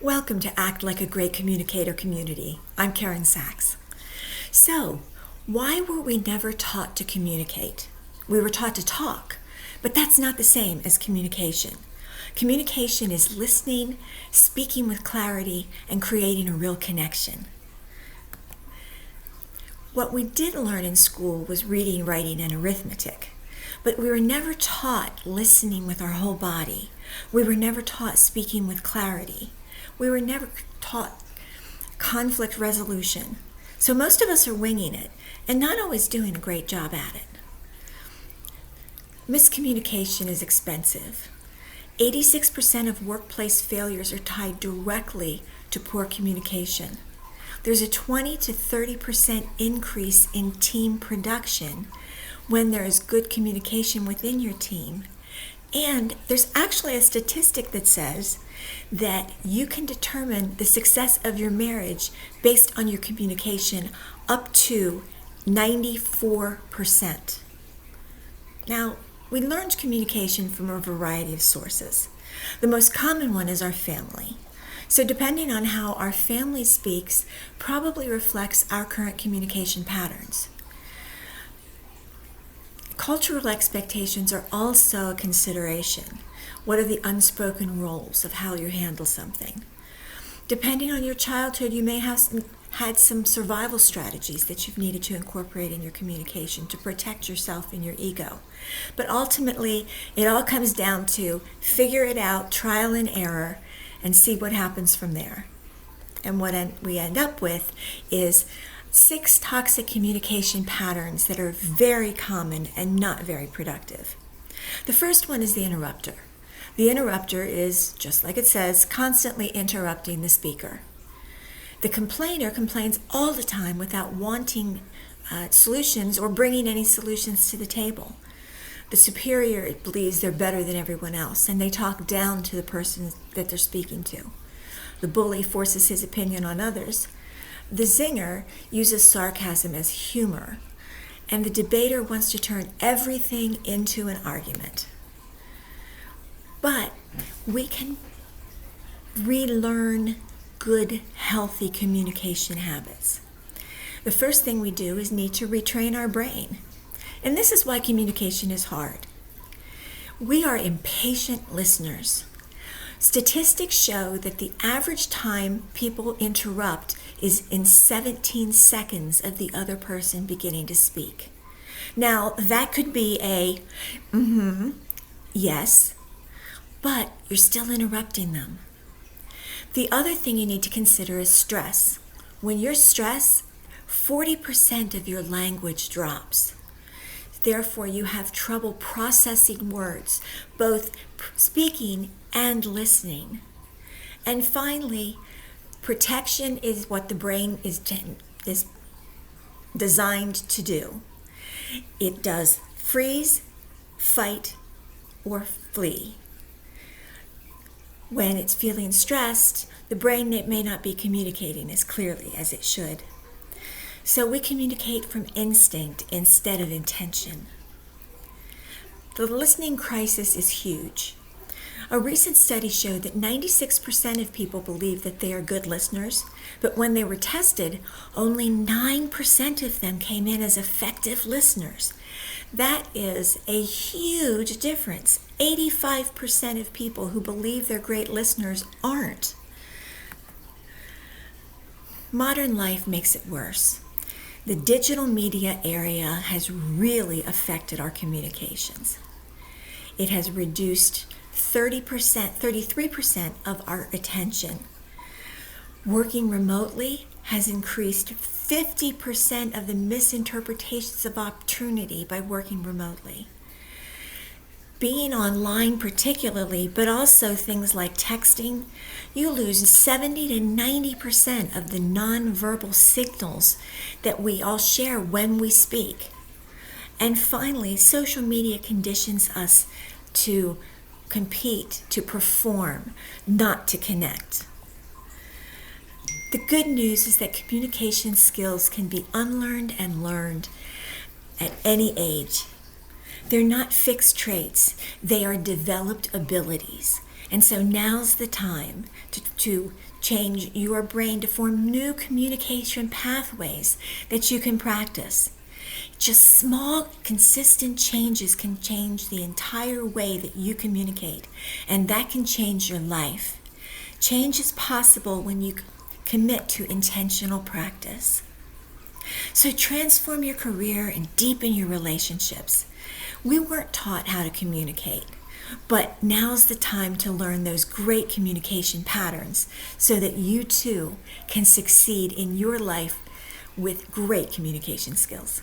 Welcome to Act Like a Great Communicator community. I'm Karen Sachs. So, why were we never taught to communicate? We were taught to talk, but that's not the same as communication. Communication is listening, speaking with clarity, and creating a real connection. What we did learn in school was reading, writing, and arithmetic, but we were never taught listening with our whole body. We were never taught speaking with clarity. We were never taught conflict resolution. So most of us are winging it and not always doing a great job at it. Miscommunication is expensive. 86% of workplace failures are tied directly to poor communication. There's a 20 to 30% increase in team production when there is good communication within your team. And there's actually a statistic that says that you can determine the success of your marriage based on your communication up to 94%. Now, we learned communication from a variety of sources. The most common one is our family. So depending on how our family speaks probably reflects our current communication patterns. Cultural expectations are also a consideration. What are the unspoken roles of how you handle something? Depending on your childhood, you may have had some survival strategies that you've needed to incorporate in your communication to protect yourself and your ego. But ultimately, it all comes down to figure it out, trial and error, and see what happens from there. And what we end up with is 6 toxic communication patterns that are very common and not very productive. The first one is the interrupter. The interrupter is, just like it says, constantly interrupting the speaker. The complainer complains all the time without wanting solutions or bringing any solutions to the table. The superior believes they're better than everyone else, and they talk down to the person that they're speaking to. The bully forces his opinion on others. The zinger uses sarcasm as humor, and the debater wants to turn everything into an argument. But we can relearn good, healthy communication habits. The first thing we do is need to retrain our brain. And this is why communication is hard. We are impatient listeners. Statistics show that the average time people interrupt is in 17 seconds of the other person beginning to speak. Now, that could be a yes, but you're still interrupting them. The other thing you need to consider is stress. When you're stressed, 40% of your language drops. Therefore, you have trouble processing words, both speaking and listening. And finally, protection is what the brain is designed to do. It does freeze, fight, or flee. When it's feeling stressed, the brain may not be communicating as clearly as it should. So we communicate from instinct instead of intention. The listening crisis is huge. A recent study showed that 96% of people believe that they are good listeners, but when they were tested, only 9% of them came in as effective listeners. That is a huge difference. 85% of people who believe they're great listeners aren't. Modern life makes it worse. The digital media area has really affected our communications. It has reduced 33% of our attention. Working remotely has increased 50% of the misinterpretations of opportunity by working remotely. Being online particularly, but also things like texting, you lose 70 to 90% of the nonverbal signals that we all share when we speak. And finally, social media conditions us to compete, to perform, not to connect. The good news is that communication skills can be unlearned and learned at any age. They're not fixed traits, they are developed abilities. And so now's the time to change your brain to form new communication pathways that you can practice. Just small, consistent changes can change the entire way that you communicate, and that can change your life. Change is possible when you commit to intentional practice. So transform your career and deepen your relationships. We weren't taught how to communicate, but now's the time to learn those great communication patterns so that you too can succeed in your life with great communication skills.